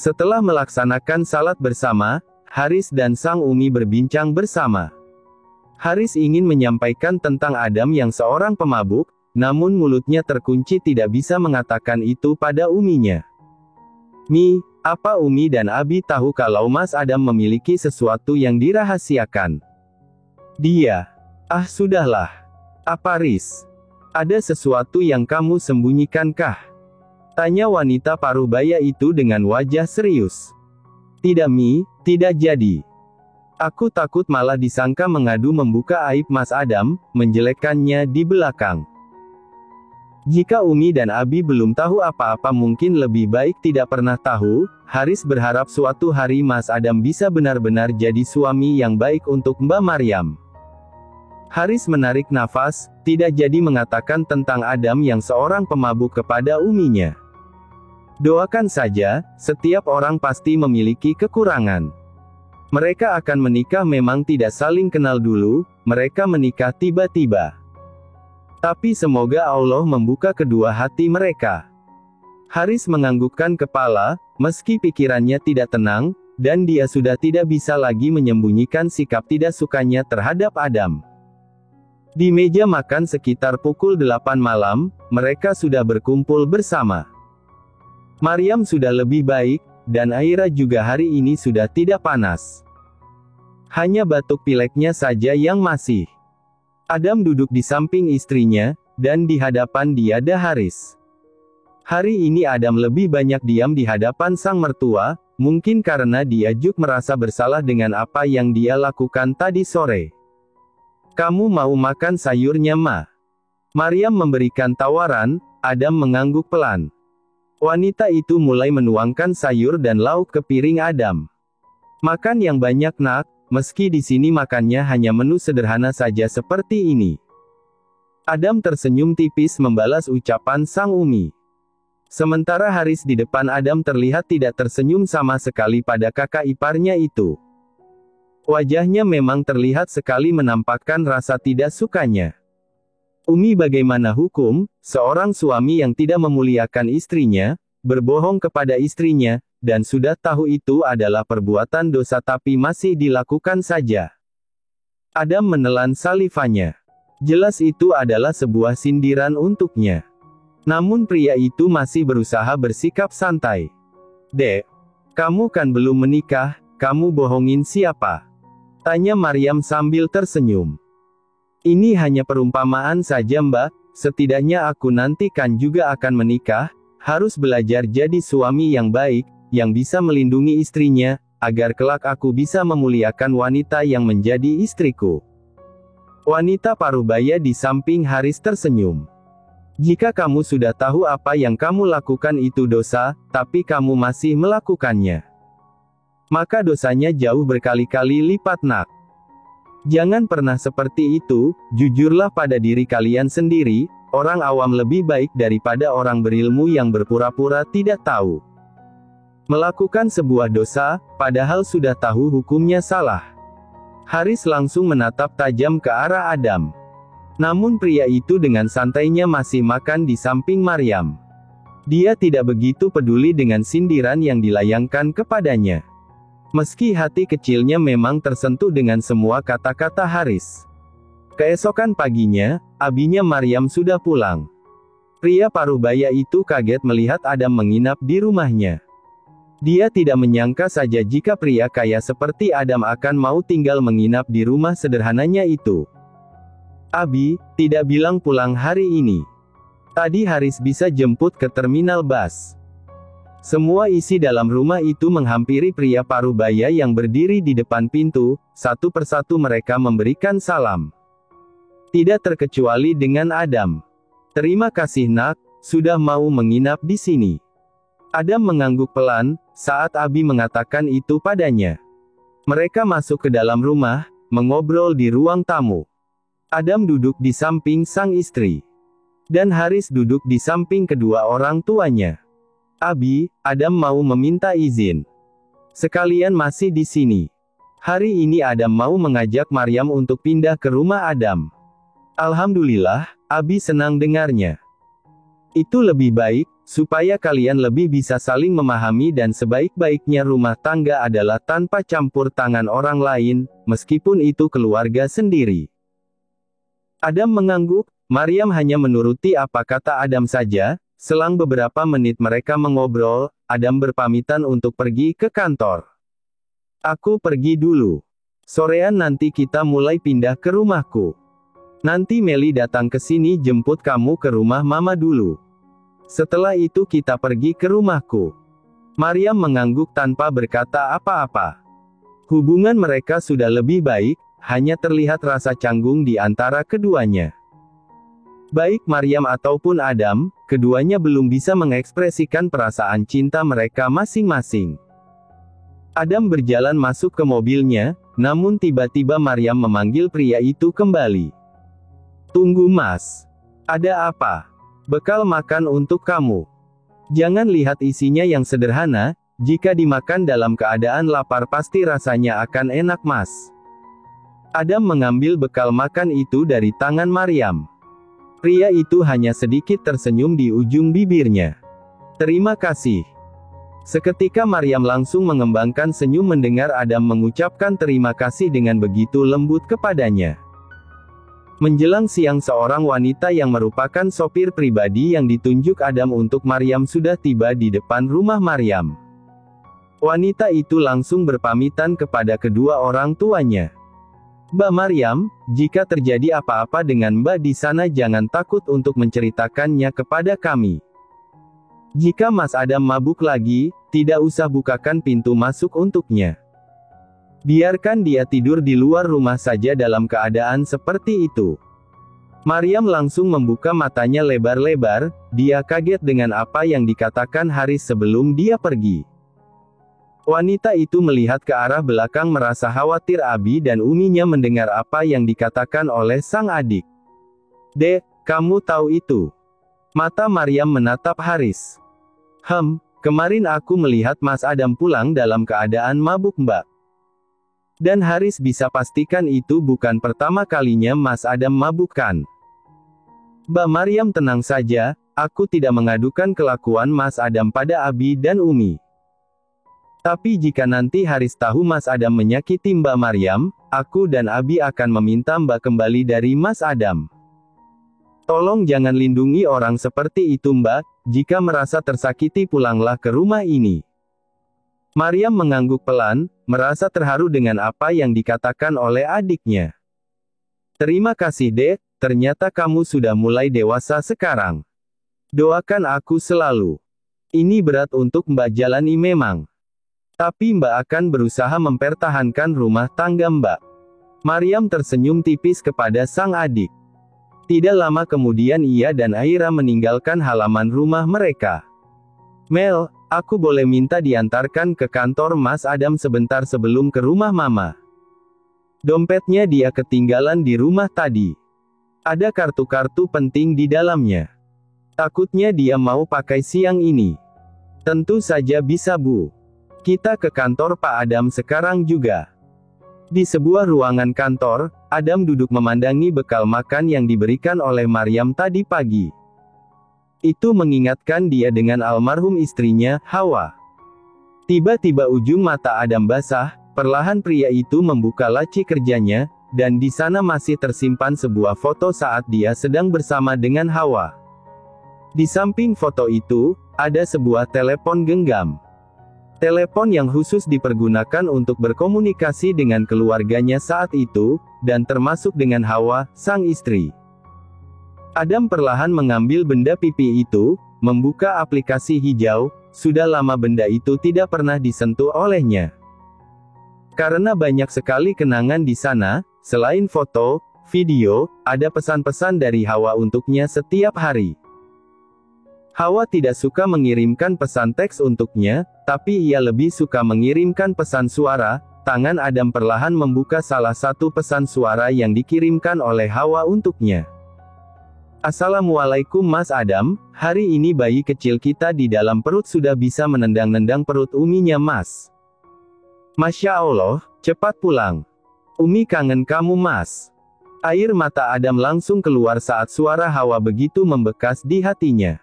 Setelah melaksanakan salat bersama, Haris dan sang Umi berbincang bersama. Haris ingin menyampaikan tentang Adam yang seorang pemabuk, namun mulutnya terkunci tidak bisa mengatakan itu pada uminya. Mi, apa Umi dan Abi tahu kalau Mas Adam memiliki sesuatu yang dirahasiakan? Dia. Ah sudahlah. Apa Riz? Ada sesuatu yang kamu sembunyikan-kah? Tanya wanita parubaya itu dengan wajah serius. Tidak Mi, tidak jadi. Aku takut malah disangka mengadu membuka aib Mas Adam, menjelekkannya di belakang. Jika Umi dan Abi belum tahu apa-apa mungkin lebih baik tidak pernah tahu. Haris berharap suatu hari Mas Adam bisa benar-benar jadi suami yang baik untuk Mbak Maryam. Haris menarik nafas, tidak jadi mengatakan tentang Adam yang seorang pemabuk kepada uminya. Doakan saja, setiap orang pasti memiliki kekurangan. Mereka akan menikah memang tidak saling kenal dulu, mereka menikah tiba-tiba. Tapi semoga Allah membuka kedua hati mereka. Haris menganggukkan kepala, meski pikirannya tidak tenang, dan dia sudah tidak bisa lagi menyembunyikan sikap tidak sukanya terhadap Adam. Di meja makan sekitar pukul 8 malam, mereka sudah berkumpul bersama. Maryam sudah lebih baik, dan Aira juga hari ini sudah tidak panas. Hanya batuk pileknya saja yang masih. Adam duduk di samping istrinya, dan di hadapan dia ada Haris. Hari ini Adam lebih banyak diam di hadapan sang mertua, mungkin karena dia juga merasa bersalah dengan apa yang dia lakukan tadi sore. Kamu mau makan sayurnya Ma? Maryam memberikan tawaran, Adam mengangguk pelan. Wanita itu mulai menuangkan sayur dan lauk ke piring Adam. Makan yang banyak nak. Meski di sini makannya hanya menu sederhana saja seperti ini. Adam tersenyum tipis membalas ucapan sang Umi. Sementara Haris di depan Adam terlihat tidak tersenyum sama sekali pada kakak iparnya itu. Wajahnya memang terlihat sekali menampakkan rasa tidak sukanya. Umi bagaimana hukum, seorang suami yang tidak memuliakan istrinya, berbohong kepada istrinya, dan sudah tahu itu adalah perbuatan dosa tapi masih dilakukan saja. Adam menelan salivanya. Jelas itu adalah sebuah sindiran untuknya. Namun pria itu masih berusaha bersikap santai. Dek, kamu kan belum menikah, kamu bohongin siapa? Tanya Maryam sambil tersenyum. Ini hanya perumpamaan saja Mbak, setidaknya aku nanti kan juga akan menikah, harus belajar jadi suami yang baik, yang bisa melindungi istrinya, agar kelak aku bisa memuliakan wanita yang menjadi istriku. Wanita parubaya di samping Haris tersenyum. Jika kamu sudah tahu apa yang kamu lakukan itu dosa, tapi kamu masih melakukannya, maka dosanya jauh berkali-kali lipat nak. Jangan pernah seperti itu, jujurlah pada diri kalian sendiri, orang awam lebih baik daripada orang berilmu yang berpura-pura tidak tahu. Melakukan sebuah dosa, padahal sudah tahu hukumnya salah. Haris langsung menatap tajam ke arah Adam. Namun pria itu dengan santainya masih makan di samping Maryam. Dia tidak begitu peduli dengan sindiran yang dilayangkan kepadanya. Meski hati kecilnya memang tersentuh dengan semua kata-kata Haris. Keesokan paginya, abinya Maryam sudah pulang. Pria parubaya itu kaget melihat Adam menginap di rumahnya. Dia tidak menyangka saja jika pria kaya seperti Adam akan mau tinggal menginap di rumah sederhananya itu. Abi, tidak bilang pulang hari ini. Tadi Haris bisa jemput ke terminal bus. Semua isi dalam rumah itu menghampiri pria parubaya yang berdiri di depan pintu, satu persatu mereka memberikan salam. Tidak terkecuali dengan Adam. Terima kasih nak, sudah mau menginap di sini. Adam mengangguk pelan, saat Abi mengatakan itu padanya. Mereka masuk ke dalam rumah, mengobrol di ruang tamu. Adam duduk di samping sang istri. Dan Haris duduk di samping kedua orang tuanya. Abi, Adam mau meminta izin. Sekalian masih di sini. Hari ini Adam mau mengajak Maryam untuk pindah ke rumah Adam. Alhamdulillah, Abi senang dengarnya. Itu lebih baik, supaya kalian lebih bisa saling memahami dan sebaik-baiknya rumah tangga adalah tanpa campur tangan orang lain, meskipun itu keluarga sendiri. Adam mengangguk, Maryam hanya menuruti apa kata Adam saja. Selang beberapa menit mereka mengobrol, Adam berpamitan untuk pergi ke kantor. Aku pergi dulu. Sorean nanti kita mulai pindah ke rumahku. Nanti Meli datang ke sini jemput kamu ke rumah mama dulu. Setelah itu kita pergi ke rumahku. Maryam mengangguk tanpa berkata apa-apa. Hubungan mereka sudah lebih baik, hanya terlihat rasa canggung di antara keduanya. Baik Maryam ataupun Adam, keduanya belum bisa mengekspresikan perasaan cinta mereka masing-masing. Adam berjalan masuk ke mobilnya, namun tiba-tiba Maryam memanggil pria itu kembali. Tunggu Mas. Ada apa? Bekal makan untuk kamu. Jangan lihat isinya yang sederhana, jika dimakan dalam keadaan lapar pasti rasanya akan enak Mas. Adam mengambil bekal makan itu dari tangan Maryam. Pria itu hanya sedikit tersenyum di ujung bibirnya. Terima kasih. Seketika Maryam langsung mengembangkan senyum mendengar Adam mengucapkan terima kasih dengan begitu lembut kepadanya. Menjelang siang seorang wanita yang merupakan sopir pribadi yang ditunjuk Adam untuk Maryam sudah tiba di depan rumah Maryam. Wanita itu langsung berpamitan kepada kedua orang tuanya. Mbak Maryam, jika terjadi apa-apa dengan Mbak di sana jangan takut untuk menceritakannya kepada kami. Jika Mas Adam mabuk lagi, tidak usah bukakan pintu masuk untuknya. Biarkan dia tidur di luar rumah saja dalam keadaan seperti itu. Maryam langsung membuka matanya lebar-lebar, dia kaget dengan apa yang dikatakan Haris sebelum dia pergi. Wanita itu melihat ke arah belakang merasa khawatir Abi dan Uminya mendengar apa yang dikatakan oleh sang adik. Dek, kamu tahu itu? Mata Maryam menatap Haris. Kemarin aku melihat Mas Adam pulang dalam keadaan mabuk Mbak. Dan Haris bisa pastikan itu bukan pertama kalinya Mas Adam mabuk kan? Mbak Maryam tenang saja, aku tidak mengadukan kelakuan Mas Adam pada Abi dan Umi. Tapi jika nanti Haris tahu Mas Adam menyakiti Mbak Maryam, aku dan Abi akan meminta Mbak kembali dari Mas Adam. Tolong jangan lindungi orang seperti itu Mbak, jika merasa tersakiti pulanglah ke rumah ini. Maryam mengangguk pelan, merasa terharu dengan apa yang dikatakan oleh adiknya. Terima kasih Dek, ternyata kamu sudah mulai dewasa sekarang. Doakan aku selalu. Ini berat untuk Mbak jalani memang. Tapi Mbak akan berusaha mempertahankan rumah tangga Mbak. Maryam tersenyum tipis kepada sang adik. Tidak lama kemudian ia dan Aira meninggalkan halaman rumah mereka. Mel, aku boleh minta diantarkan ke kantor Mas Adam sebentar sebelum ke rumah Mama. Dompetnya dia ketinggalan di rumah tadi. Ada kartu-kartu penting di dalamnya. Takutnya dia mau pakai siang ini. Tentu saja bisa Bu. Kita ke kantor Pak Adam sekarang juga. Di sebuah ruangan kantor, Adam duduk memandangi bekal makan yang diberikan oleh Maryam tadi pagi. Itu mengingatkan dia dengan almarhum istrinya, Hawa. Tiba-tiba ujung mata Adam basah, perlahan pria itu membuka laci kerjanya, dan di sana masih tersimpan sebuah foto saat dia sedang bersama dengan Hawa. Di samping foto itu, ada sebuah telepon genggam. Telepon yang khusus dipergunakan untuk berkomunikasi dengan keluarganya saat itu, dan termasuk dengan Hawa, sang istri. Adam perlahan mengambil benda pipi itu, membuka aplikasi hijau, sudah lama benda itu tidak pernah disentuh olehnya. Karena banyak sekali kenangan di sana, selain foto, video, ada pesan-pesan dari Hawa untuknya setiap hari. Hawa tidak suka mengirimkan pesan teks untuknya, tapi ia lebih suka mengirimkan pesan suara. Tangan Adam perlahan membuka salah satu pesan suara yang dikirimkan oleh Hawa untuknya. Assalamualaikum Mas Adam, hari ini bayi kecil kita di dalam perut sudah bisa menendang-nendang perut Uminya Mas. Masya Allah, cepat pulang. Umi kangen kamu Mas. Air mata Adam langsung keluar saat suara Hawa begitu membekas di hatinya.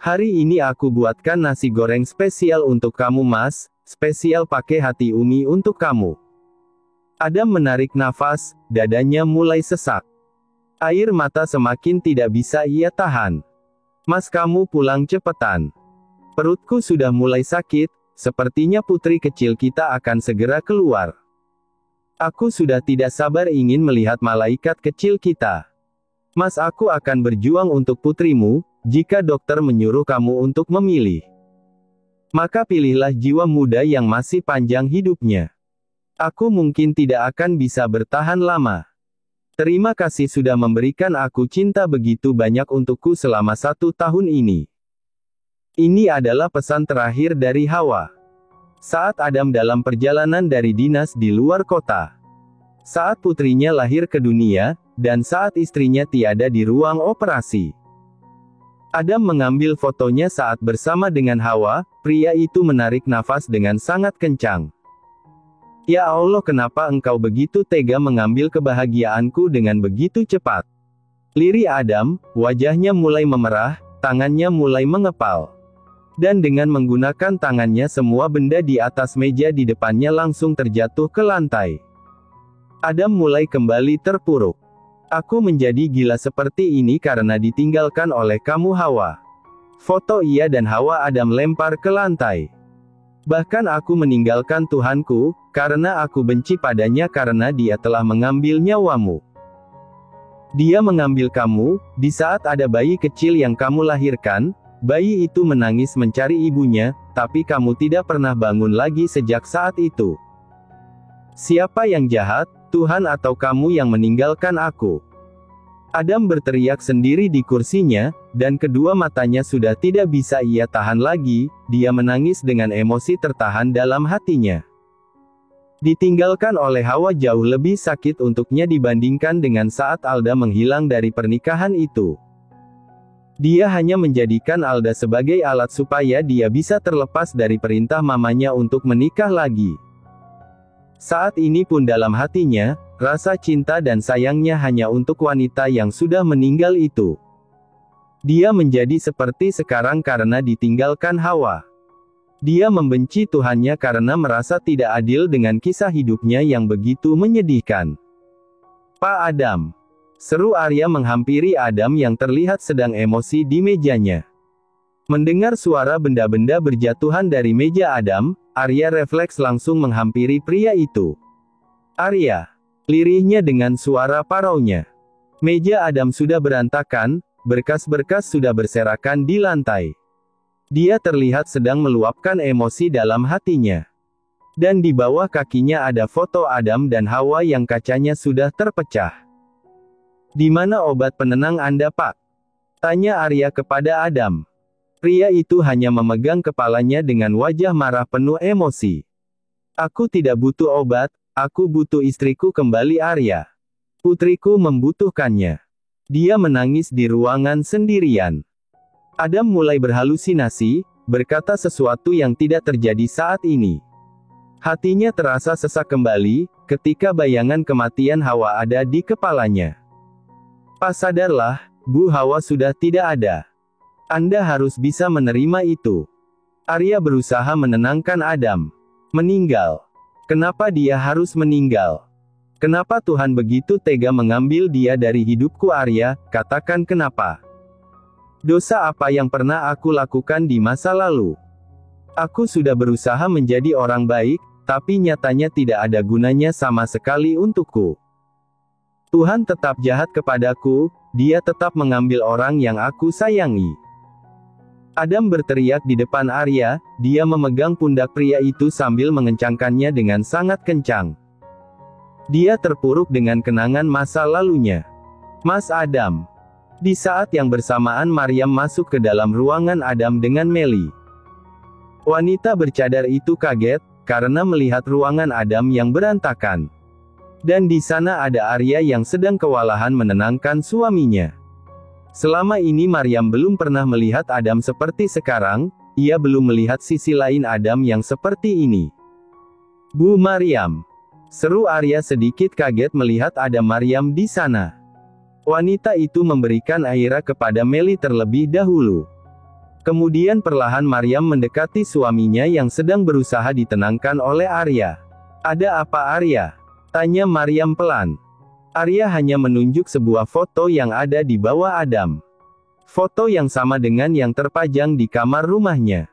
Hari ini aku buatkan nasi goreng spesial untuk kamu Mas, spesial pakai hati Umi untuk kamu. Adam menarik nafas, dadanya mulai sesak. Air mata semakin tidak bisa ia tahan. Mas kamu pulang cepetan. Perutku sudah mulai sakit, sepertinya putri kecil kita akan segera keluar. Aku sudah tidak sabar ingin melihat malaikat kecil kita. Mas aku akan berjuang untuk putrimu, jika dokter menyuruh kamu untuk memilih. Maka pilihlah jiwa muda yang masih panjang hidupnya. Aku mungkin tidak akan bisa bertahan lama. Terima kasih sudah memberikan aku cinta begitu banyak untukku selama 1 tahun ini. Ini adalah pesan terakhir dari Hawa. Saat Adam dalam perjalanan dari dinas di luar kota. Saat putrinya lahir ke dunia, dan saat istrinya tiada di ruang operasi. Adam mengambil fotonya saat bersama dengan Hawa, pria itu menarik nafas dengan sangat kencang. Ya Allah kenapa engkau begitu tega mengambil kebahagiaanku dengan begitu cepat? Lirih Adam, wajahnya mulai memerah, tangannya mulai mengepal. Dan dengan menggunakan tangannya semua benda di atas meja di depannya langsung terjatuh ke lantai. Adam mulai kembali terpuruk. Aku menjadi gila seperti ini karena ditinggalkan oleh kamu Hawa. Foto ia dan Hawa Adam lempar ke lantai. Bahkan aku meninggalkan Tuhanku, karena aku benci padanya karena dia telah mengambil nyawamu. Dia mengambil kamu, di saat ada bayi kecil yang kamu lahirkan, bayi itu menangis mencari ibunya, tapi kamu tidak pernah bangun lagi sejak saat itu. Siapa yang jahat, Tuhan atau kamu yang meninggalkan aku? Adam berteriak sendiri di kursinya, dan kedua matanya sudah tidak bisa ia tahan lagi, dia menangis dengan emosi tertahan dalam hatinya. Ditinggalkan oleh Hawa jauh lebih sakit untuknya dibandingkan dengan saat Alda menghilang dari pernikahan itu. Dia hanya menjadikan Alda sebagai alat supaya dia bisa terlepas dari perintah mamanya untuk menikah lagi. Saat ini pun dalam hatinya, rasa cinta dan sayangnya hanya untuk wanita yang sudah meninggal itu. Dia menjadi seperti sekarang karena ditinggalkan Hawa. Dia membenci Tuhannya karena merasa tidak adil dengan kisah hidupnya yang begitu menyedihkan. Pak Adam. Seru Arya menghampiri Adam yang terlihat sedang emosi di mejanya. Mendengar suara benda-benda berjatuhan dari meja Adam, Arya refleks langsung menghampiri pria itu. Arya. Lirihnya dengan suara paraunya. Meja Adam sudah berantakan, berkas-berkas sudah berserakan di lantai. Dia terlihat sedang meluapkan emosi dalam hatinya. Dan di bawah kakinya ada foto Adam dan Hawa yang kacanya sudah terpecah. Di mana obat penenang Anda Pak? Tanya Arya kepada Adam. Pria itu hanya memegang kepalanya dengan wajah marah penuh emosi. Aku tidak butuh obat, aku butuh istriku kembali Arya. Putriku membutuhkannya. Dia menangis di ruangan sendirian. Adam mulai berhalusinasi, berkata sesuatu yang tidak terjadi saat ini. Hatinya terasa sesak kembali, ketika bayangan kematian Hawa ada di kepalanya. Pas sadarlah, Bu Hawa sudah tidak ada. Anda harus bisa menerima itu. Arya berusaha menenangkan Adam. Meninggal. Kenapa dia harus meninggal? Kenapa Tuhan begitu tega mengambil dia dari hidupku Arya, katakan kenapa? Dosa apa yang pernah aku lakukan di masa lalu? Aku sudah berusaha menjadi orang baik, tapi nyatanya tidak ada gunanya sama sekali untukku. Tuhan tetap jahat kepadaku, dia tetap mengambil orang yang aku sayangi. Adam berteriak di depan Arya, dia memegang pundak pria itu sambil mengencangkannya dengan sangat kencang. Dia terpuruk dengan kenangan masa lalunya. Mas Adam. Di saat yang bersamaan Maryam masuk ke dalam ruangan Adam dengan Melly. Wanita bercadar itu kaget, karena melihat ruangan Adam yang berantakan. Dan di sana ada Arya yang sedang kewalahan menenangkan suaminya. Selama ini Maryam belum pernah melihat Adam seperti sekarang, ia belum melihat sisi lain Adam yang seperti ini. Bu Maryam. Seru Arya sedikit kaget melihat ada Maryam di sana. Wanita itu memberikan aira kepada Melly terlebih dahulu. Kemudian perlahan Maryam mendekati suaminya yang sedang berusaha ditenangkan oleh Arya. "Ada apa Arya?" tanya Maryam pelan. Arya hanya menunjuk sebuah foto yang ada di bawah Adam. Foto yang sama dengan yang terpajang di kamar rumahnya.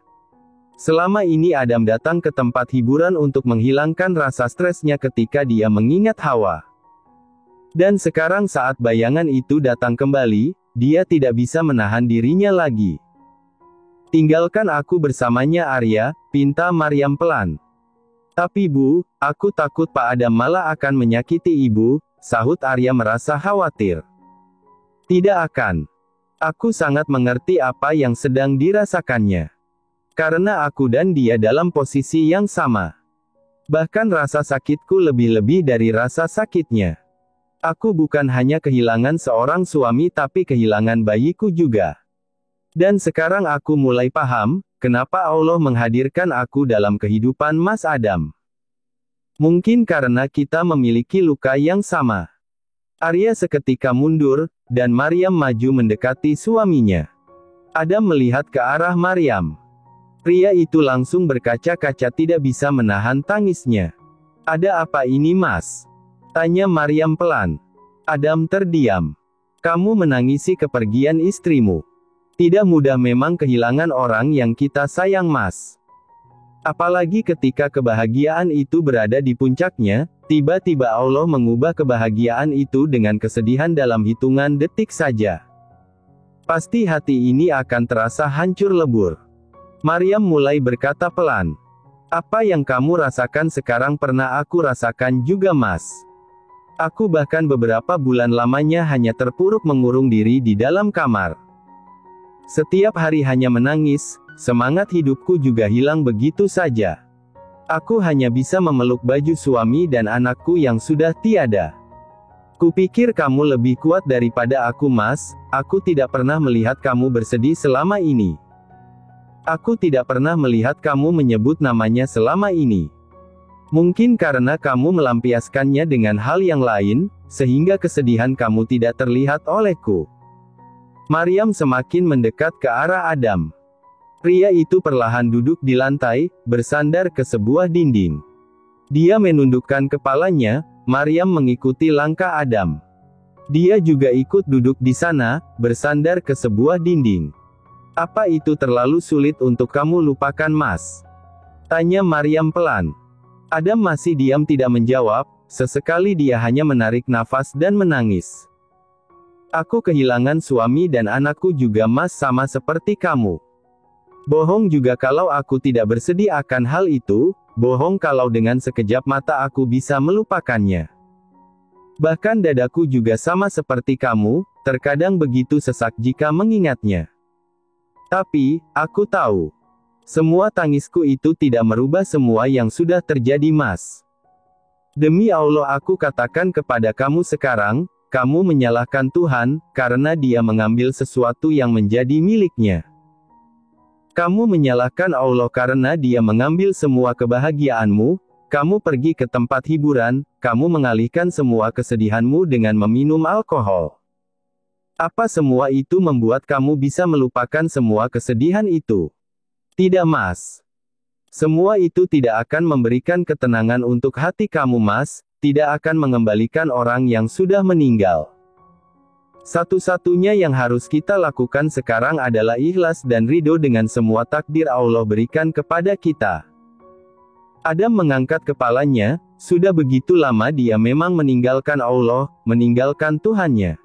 Selama ini Adam datang ke tempat hiburan untuk menghilangkan rasa stresnya ketika dia mengingat Hawa. Dan sekarang saat bayangan itu datang kembali, dia tidak bisa menahan dirinya lagi. "Tinggalkan aku bersamanya Arya," pinta Maryam pelan. "Tapi Bu, aku takut Pak Adam malah akan menyakiti Ibu," sahut Arya merasa khawatir. "Tidak akan. Aku sangat mengerti apa yang sedang dirasakannya. Karena aku dan dia dalam posisi yang sama. Bahkan rasa sakitku lebih-lebih dari rasa sakitnya. Aku bukan hanya kehilangan seorang suami tapi kehilangan bayiku juga. Dan sekarang aku mulai paham, kenapa Allah menghadirkan aku dalam kehidupan Mas Adam. Mungkin karena kita memiliki luka yang sama." Arya seketika mundur, dan Maryam maju mendekati suaminya. Adam melihat ke arah Maryam. Pria itu langsung berkaca-kaca tidak bisa menahan tangisnya. "Ada apa ini Mas?" tanya Maryam pelan. Adam terdiam. "Kamu menangisi kepergian istrimu. Tidak mudah memang kehilangan orang yang kita sayang Mas. Apalagi ketika kebahagiaan itu berada di puncaknya, tiba-tiba Allah mengubah kebahagiaan itu dengan kesedihan dalam hitungan detik saja. Pasti hati ini akan terasa hancur lebur." Maryam mulai berkata pelan. "Apa yang kamu rasakan sekarang pernah aku rasakan juga Mas. Aku bahkan beberapa bulan lamanya hanya terpuruk mengurung diri di dalam kamar. Setiap hari hanya menangis, semangat hidupku juga hilang begitu saja. Aku hanya bisa memeluk baju suami dan anakku yang sudah tiada. Kupikir kamu lebih kuat daripada aku Mas, aku tidak pernah melihat kamu bersedih selama ini. Aku tidak pernah melihat kamu menyebut namanya selama ini. Mungkin karena kamu melampiaskannya dengan hal yang lain, sehingga kesedihan kamu tidak terlihat olehku." Maryam semakin mendekat ke arah Adam. Pria itu perlahan duduk di lantai, bersandar ke sebuah dinding. Dia menundukkan kepalanya, Maryam mengikuti langkah Adam. Dia juga ikut duduk di sana, bersandar ke sebuah dinding. "Apa itu terlalu sulit untuk kamu lupakan Mas?" tanya Maryam pelan. Adam masih diam tidak menjawab, sesekali dia hanya menarik nafas dan menangis. "Aku kehilangan suami dan anakku juga Mas sama seperti kamu. Bohong juga kalau aku tidak bersedih akan hal itu, bohong kalau dengan sekejap mata aku bisa melupakannya. Bahkan dadaku juga sama seperti kamu, terkadang begitu sesak jika mengingatnya. Tapi, aku tahu. Semua tangisku itu tidak merubah semua yang sudah terjadi Mas. Demi Allah aku katakan kepada kamu sekarang, kamu menyalahkan Tuhan, karena Dia mengambil sesuatu yang menjadi miliknya. Kamu menyalahkan Allah karena Dia mengambil semua kebahagiaanmu, kamu pergi ke tempat hiburan, kamu mengalihkan semua kesedihanmu dengan meminum alkohol. Apa semua itu membuat kamu bisa melupakan semua kesedihan itu? Tidak Mas. Semua itu tidak akan memberikan ketenangan untuk hati kamu Mas, tidak akan mengembalikan orang yang sudah meninggal. Satu-satunya yang harus kita lakukan sekarang adalah ikhlas dan ridho dengan semua takdir Allah berikan kepada kita." Adam mengangkat kepalanya, sudah begitu lama dia memang meninggalkan Allah, meninggalkan Tuhannya.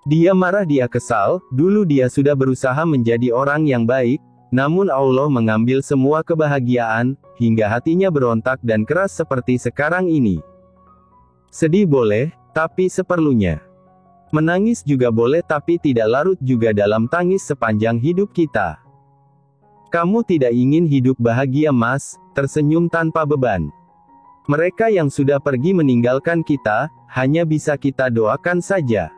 Dia marah, dia kesal, dulu dia sudah berusaha menjadi orang yang baik, namun Allah mengambil semua kebahagiaan, hingga hatinya berontak dan keras seperti sekarang ini. Sedih boleh, tapi seperlunya. Menangis juga boleh tapi tidak larut juga dalam tangis sepanjang hidup kita. Kamu tidak ingin hidup bahagia Mas, tersenyum tanpa beban. Mereka yang sudah pergi meninggalkan kita, hanya bisa kita doakan saja.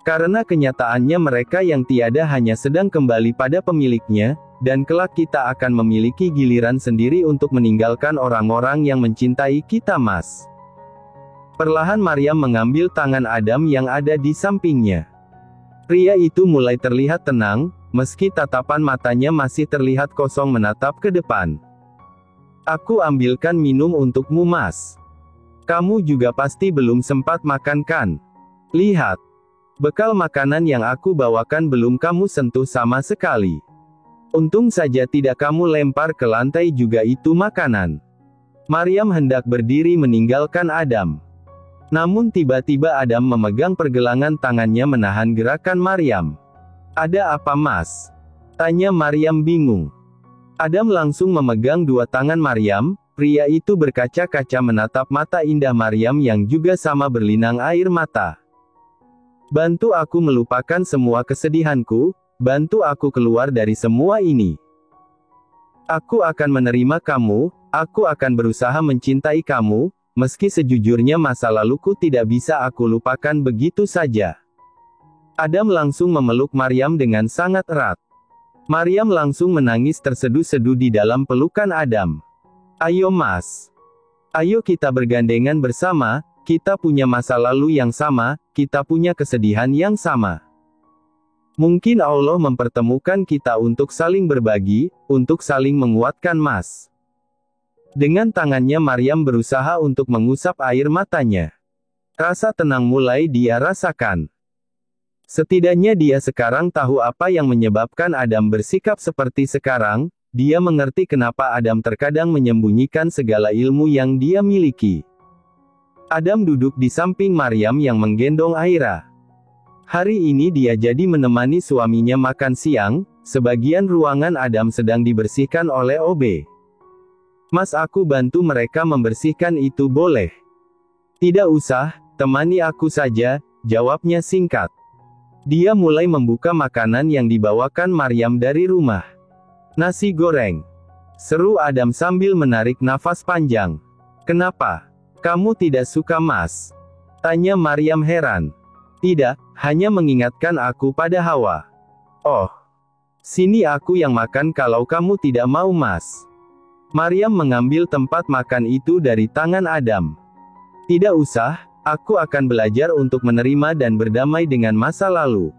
Karena kenyataannya mereka yang tiada hanya sedang kembali pada pemiliknya, dan kelak kita akan memiliki giliran sendiri untuk meninggalkan orang-orang yang mencintai kita Mas. Perlahan Maryam mengambil tangan Adam yang ada di sampingnya. Pria itu mulai terlihat tenang, meski tatapan matanya masih terlihat kosong menatap ke depan. Aku ambilkan minum untukmu, Mas. Kamu juga pasti belum sempat makan kan? Lihat. Bekal makanan yang aku bawakan belum kamu sentuh sama sekali. Untung saja tidak kamu lempar ke lantai juga itu makanan. Maryam hendak berdiri meninggalkan Adam. Namun tiba-tiba Adam memegang pergelangan tangannya menahan gerakan Maryam. Ada apa, Mas? Tanya Maryam bingung. Adam langsung memegang dua tangan Maryam. Pria itu berkaca-kaca menatap mata indah Maryam yang juga sama berlinang air mata. Bantu aku melupakan semua kesedihanku, bantu aku keluar dari semua ini. Aku akan menerima kamu, aku akan berusaha mencintai kamu, meski sejujurnya masa laluku tidak bisa aku lupakan begitu saja. Adam langsung memeluk Maryam dengan sangat erat. Maryam langsung menangis terseduh-seduh di dalam pelukan Adam. Ayo Mas. Ayo kita bergandengan bersama, kita punya masa lalu yang sama, kita punya kesedihan yang sama. Mungkin Allah mempertemukan kita untuk saling berbagi, untuk saling menguatkan Mas. Dengan tangannya Maryam berusaha untuk mengusap air matanya. Rasa tenang mulai dia rasakan. Setidaknya dia sekarang tahu apa yang menyebabkan Adam bersikap seperti sekarang, dia mengerti kenapa Adam terkadang menyembunyikan segala ilmu yang dia miliki. Adam duduk di samping Maryam yang menggendong Aira. Hari ini dia jadi menemani suaminya makan siang, sebagian ruangan Adam sedang dibersihkan oleh OB. Mas, aku bantu mereka membersihkan itu boleh? Tidak usah, temani aku saja, jawabnya singkat. Dia mulai membuka makanan yang dibawakan Maryam dari rumah. Nasi goreng. Seru Adam sambil menarik nafas panjang. Kenapa? Kamu tidak suka, Mas? Tanya Maryam heran. Tidak, hanya mengingatkan aku pada Hawa. Oh. Sini aku yang makan kalau kamu tidak mau, Mas. Maryam mengambil tempat makan itu dari tangan Adam. Tidak usah, aku akan belajar untuk menerima dan berdamai dengan masa lalu.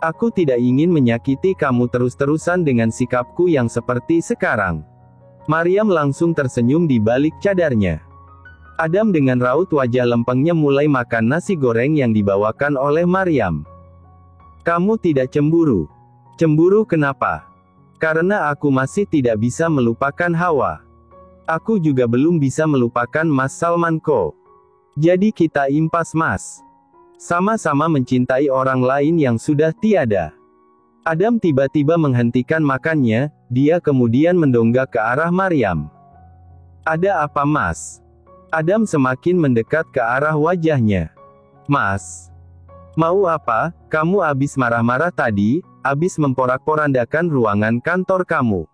Aku tidak ingin menyakiti kamu terus-terusan dengan sikapku yang seperti sekarang. Maryam langsung tersenyum di balik cadarnya. Adam dengan raut wajah lempengnya mulai makan nasi goreng yang dibawakan oleh Maryam. Kamu tidak cemburu? Cemburu kenapa? Karena aku masih tidak bisa melupakan Hawa. Aku juga belum bisa melupakan Mas Salman Ko. Jadi kita impas, Mas. Sama-sama mencintai orang lain yang sudah tiada. Adam tiba-tiba menghentikan makannya, dia kemudian mendongak ke arah Maryam. Ada apa, Mas? Adam semakin mendekat ke arah wajahnya. Mas. Mau apa? Kamu abis marah-marah tadi, abis memporak-porandakan ruangan kantor kamu.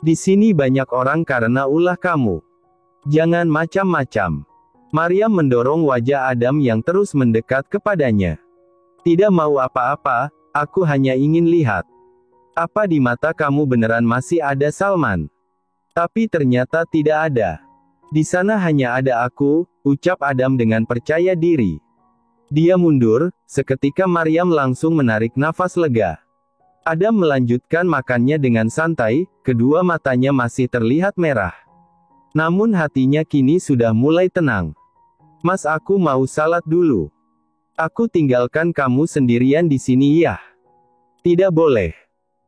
Di sini banyak orang karena ulah kamu. Jangan macam-macam. Maryam mendorong wajah Adam yang terus mendekat kepadanya. Tidak mau apa-apa, aku hanya ingin lihat. Apa di mata kamu beneran masih ada Salman? Tapi ternyata tidak ada. Di sana hanya ada aku, ucap Adam dengan percaya diri. Dia mundur, seketika Maryam langsung menarik nafas lega. Adam melanjutkan makannya dengan santai, kedua matanya masih terlihat merah. Namun hatinya kini sudah mulai tenang. Mas, aku mau salat dulu. Aku tinggalkan kamu sendirian di sini ya. Tidak boleh.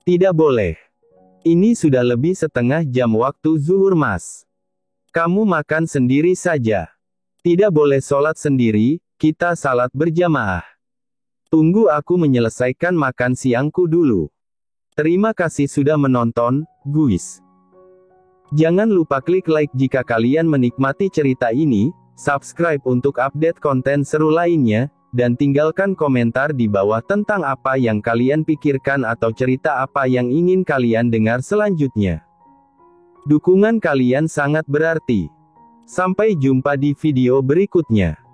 Tidak boleh. Ini sudah lebih setengah jam waktu zuhur, Mas. Kamu makan sendiri saja. Tidak boleh sholat sendiri, kita salat berjamaah. Tunggu aku menyelesaikan makan siangku dulu. Terima kasih sudah menonton, guys. Jangan lupa klik like jika kalian menikmati cerita ini, subscribe untuk update konten seru lainnya, dan tinggalkan komentar di bawah tentang apa yang kalian pikirkan atau cerita apa yang ingin kalian dengar selanjutnya. Dukungan kalian sangat berarti. Sampai jumpa di video berikutnya.